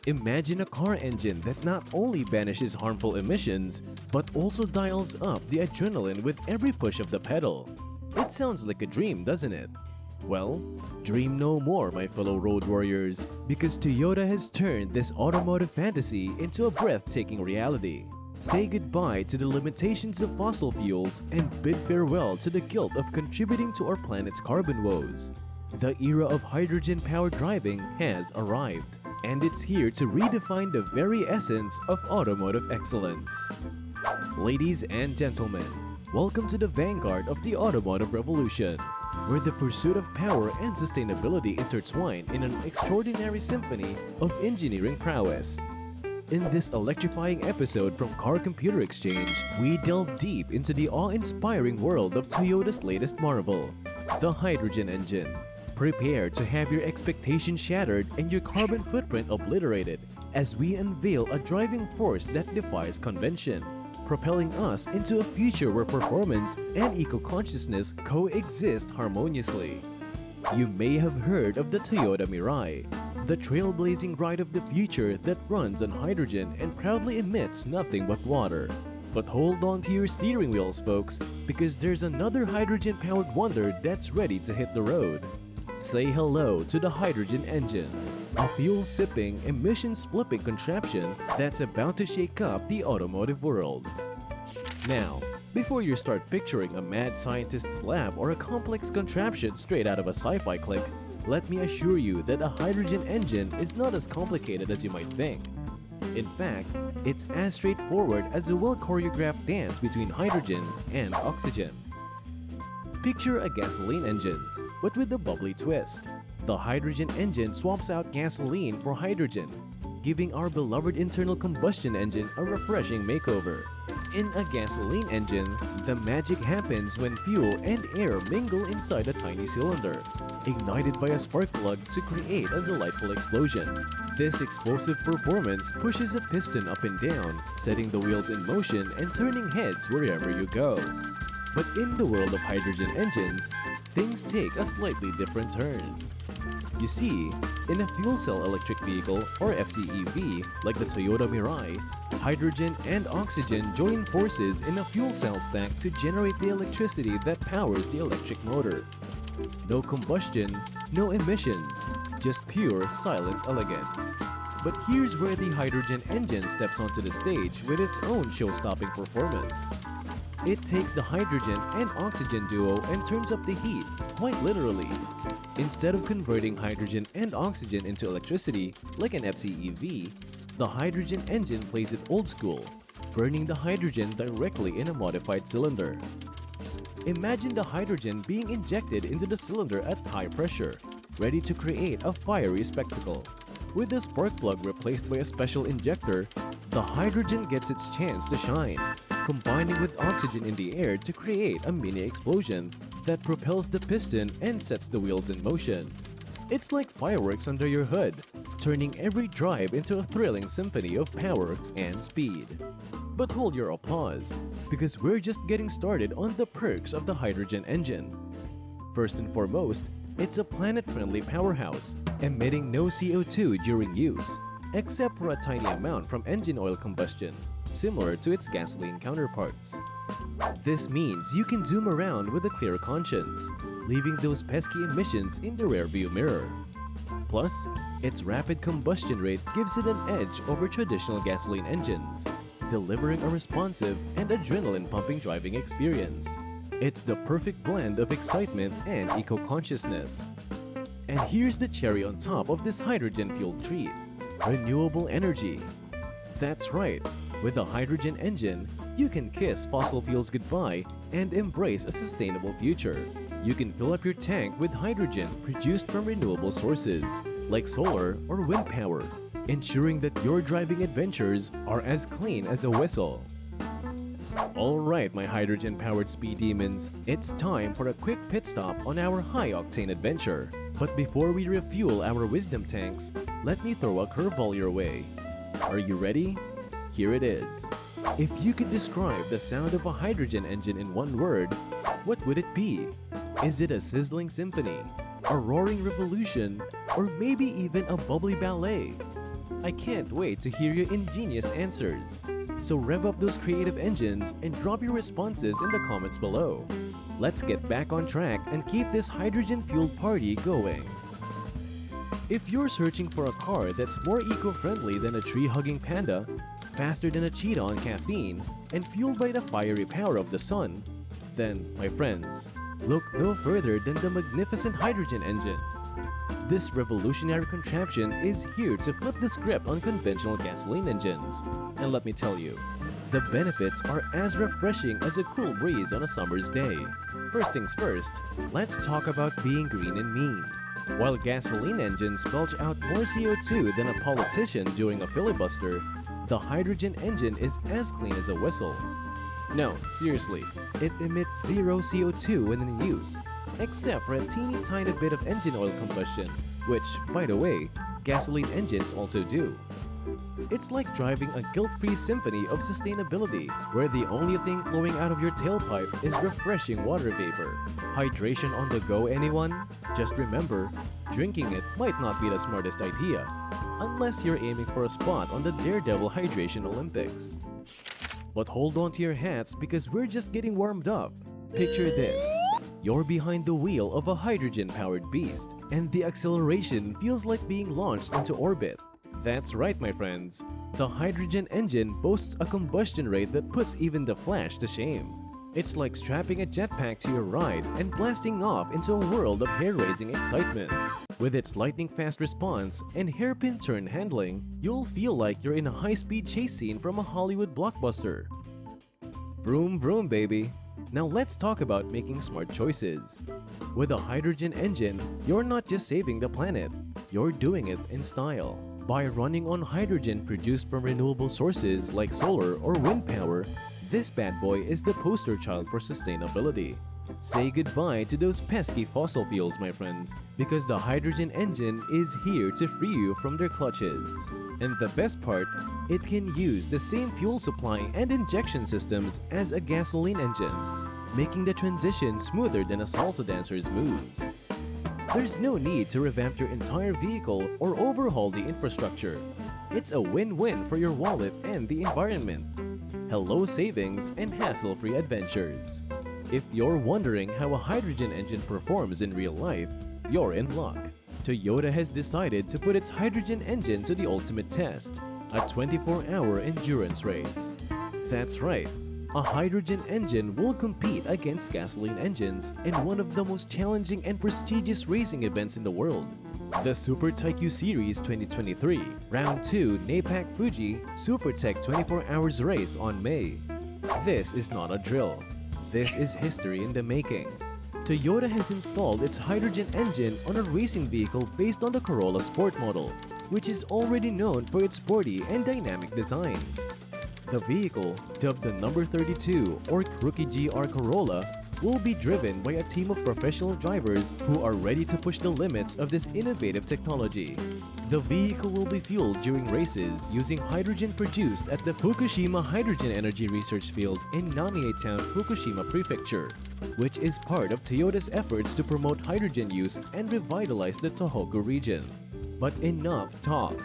Imagine a car engine that not only banishes harmful emissions, but also dials up the adrenaline with every push of the pedal. It sounds like a dream, doesn't it? Well, dream no more, my fellow road warriors, because Toyota has turned this automotive fantasy into a breathtaking reality. Say goodbye to the limitations of fossil fuels and bid farewell to the guilt of contributing to our planet's carbon woes. The era of hydrogen-powered driving has arrived, and it's here to redefine the very essence of automotive excellence. Ladies and gentlemen, welcome to the vanguard of the automotive revolution, where the pursuit of power and sustainability intertwine in an extraordinary symphony of engineering prowess. In this electrifying episode from Car Computer Exchange, we delve deep into the awe-inspiring world of Toyota's latest marvel, the hydrogen engine. Prepare to have your expectations shattered and your carbon footprint obliterated as we unveil a driving force that defies convention, propelling us into a future where performance and eco-consciousness coexist harmoniously. You may have heard of the Toyota Mirai, the trailblazing ride of the future that runs on hydrogen and proudly emits nothing but water. But hold on to your steering wheels, folks, because there's another hydrogen-powered wonder that's ready to hit the road. Say hello to the hydrogen engine, a fuel-sipping, emissions-flipping contraption that's about to shake up the automotive world. Now, before you start picturing a mad scientist's lab or a complex contraption straight out of a sci-fi click, let me assure you that a hydrogen engine is not as complicated as you might think. In fact, it's as straightforward as a well-choreographed dance between hydrogen and oxygen. Picture a gasoline engine, but with a bubbly twist. The hydrogen engine swaps out gasoline for hydrogen, giving our beloved internal combustion engine a refreshing makeover. In a gasoline engine, the magic happens when fuel and air mingle inside a tiny cylinder, ignited by a spark plug to create a delightful explosion. This explosive performance pushes a piston up and down, setting the wheels in motion and turning heads wherever you go. But in the world of hydrogen engines, things take a slightly different turn. You see, in a fuel cell electric vehicle or FCEV like the Toyota Mirai, hydrogen and oxygen join forces in a fuel cell stack to generate the electricity that powers the electric motor. No combustion, no emissions, just pure silent elegance. But here's where the hydrogen engine steps onto the stage with its own show-stopping performance. It takes the hydrogen and oxygen duo and turns up the heat, quite literally. Instead of converting hydrogen and oxygen into electricity like an FCEV, the hydrogen engine plays it old school, burning the hydrogen directly in a modified cylinder. Imagine the hydrogen being injected into the cylinder at high pressure, ready to create a fiery spectacle. With the spark plug replaced by a special injector, the hydrogen gets its chance to shine, combining with oxygen in the air to create a mini explosion that propels the piston and sets the wheels in motion. It's like fireworks under your hood, turning every drive into a thrilling symphony of power and speed. But hold your applause, because we're just getting started on the perks of the hydrogen engine. First and foremost, it's a planet-friendly powerhouse, emitting no CO2 during use, except for a tiny amount from engine oil combustion, similar to its gasoline counterparts. This means you can zoom around with a clear conscience, leaving those pesky emissions in the rearview mirror. Plus, its rapid combustion rate gives it an edge over traditional gasoline engines, delivering a responsive and adrenaline-pumping driving experience. It's the perfect blend of excitement and eco-consciousness. And here's the cherry on top of this hydrogen-fueled treat: renewable energy. That's right, with a hydrogen engine, you can kiss fossil fuels goodbye and embrace a sustainable future. You can fill up your tank with hydrogen produced from renewable sources, like solar or wind power, ensuring that your driving adventures are as clean as a whistle. Alright, my hydrogen-powered speed demons, it's time for a quick pit stop on our high-octane adventure. But before we refuel our wisdom tanks, let me throw a curveball your way. Are you ready? Here it is. If you could describe the sound of a hydrogen engine in one word, what would it be? Is it a sizzling symphony, a roaring revolution, or maybe even a bubbly ballet? I can't wait to hear your ingenious answers. So rev up those creative engines and drop your responses in the comments below. Let's get back on track and keep this hydrogen-fueled party going. If you're searching for a car that's more eco-friendly than a tree-hugging panda, faster than a cheetah on caffeine, and fueled by the fiery power of the sun, then, my friends, look no further than the magnificent hydrogen engine. This revolutionary contraption is here to flip the script on conventional gasoline engines. And let me tell you, the benefits are as refreshing as a cool breeze on a summer's day. First things first, let's talk about being green and mean. While gasoline engines belch out more CO2 than a politician during a filibuster, the hydrogen engine is as clean as a whistle. No, seriously, it emits zero CO2 when in use, except for a teeny tiny bit of engine oil combustion, which, by the way, gasoline engines also do. It's like driving a guilt-free symphony of sustainability, where the only thing flowing out of your tailpipe is refreshing water vapor. Hydration on the go, anyone? Just remember, drinking it might not be the smartest idea, unless you're aiming for a spot on the Daredevil Hydration Olympics. But hold on to your hats because we're just getting warmed up. Picture this. You're behind the wheel of a hydrogen-powered beast, and the acceleration feels like being launched into orbit. That's right, my friends. The hydrogen engine boasts a combustion rate that puts even the Flash to shame. It's like strapping a jetpack to your ride and blasting off into a world of hair-raising excitement. With its lightning-fast response and hairpin turn handling, you'll feel like you're in a high-speed chase scene from a Hollywood blockbuster. Vroom vroom, baby! Now let's talk about making smart choices. With a hydrogen engine, you're not just saving the planet, you're doing it in style. By running on hydrogen produced from renewable sources like solar or wind power, this bad boy is the poster child for sustainability. Say goodbye to those pesky fossil fuels, my friends, because the hydrogen engine is here to free you from their clutches. And the best part, it can use the same fuel supply and injection systems as a gasoline engine, making the transition smoother than a salsa dancer's moves. There's no need to revamp your entire vehicle or overhaul the infrastructure. It's a win-win for your wallet and the environment. Hello savings and hassle-free adventures. If you're wondering how a hydrogen engine performs in real life, you're in luck. Toyota has decided to put its hydrogen engine to the ultimate test, a 24-hour endurance race. That's right, a hydrogen engine will compete against gasoline engines in one of the most challenging and prestigious racing events in the world, the Super Taikyu Series 2023 Round 2 NAPAC Fuji Super Tech 24 Hours race on May. This is not a drill. This is history in the making. Toyota has installed its hydrogen engine on a racing vehicle based on the Corolla Sport model, which is already known for its sporty and dynamic design. The vehicle, dubbed the number 32 or Rookie GR Corolla, will be driven by a team of professional drivers who are ready to push the limits of this innovative technology. The vehicle will be fueled during races using hydrogen produced at the Fukushima Hydrogen Energy Research Field in Namie Town, Fukushima Prefecture, which is part of Toyota's efforts to promote hydrogen use and revitalize the Tohoku region. But enough talk.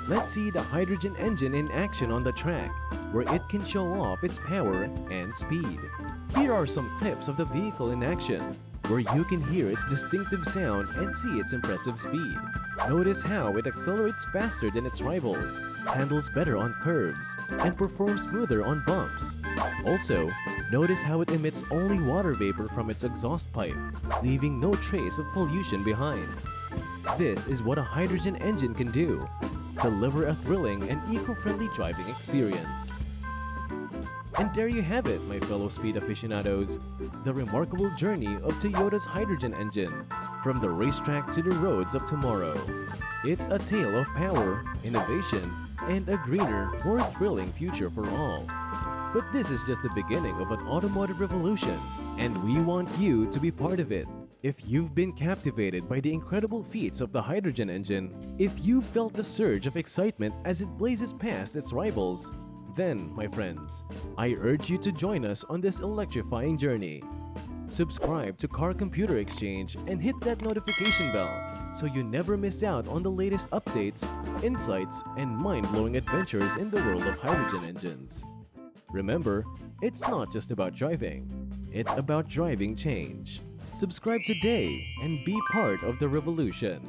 Let's see the hydrogen engine in action on the track, where it can show off its power and speed. Here are some clips of the vehicle in action, where you can hear its distinctive sound and see its impressive speed. Notice how it accelerates faster than its rivals, handles better on curves, and performs smoother on bumps. Also, notice how it emits only water vapor from its exhaust pipe, leaving no trace of pollution behind. This is what a hydrogen engine can do: deliver a thrilling and eco-friendly driving experience. And there you have it, my fellow speed aficionados, the remarkable journey of Toyota's hydrogen engine, from the racetrack to the roads of tomorrow. It's a tale of power, innovation, and a greener, more thrilling future for all. But this is just the beginning of an automotive revolution, and we want you to be part of it. If you've been captivated by the incredible feats of the hydrogen engine, if you felt the surge of excitement as it blazes past its rivals, then, my friends, I urge you to join us on this electrifying journey. Subscribe to Car Computer Exchange and hit that notification bell so you never miss out on the latest updates, insights, and mind-blowing adventures in the world of hydrogen engines. Remember, it's not just about driving, it's about driving change. Subscribe today and be part of the revolution.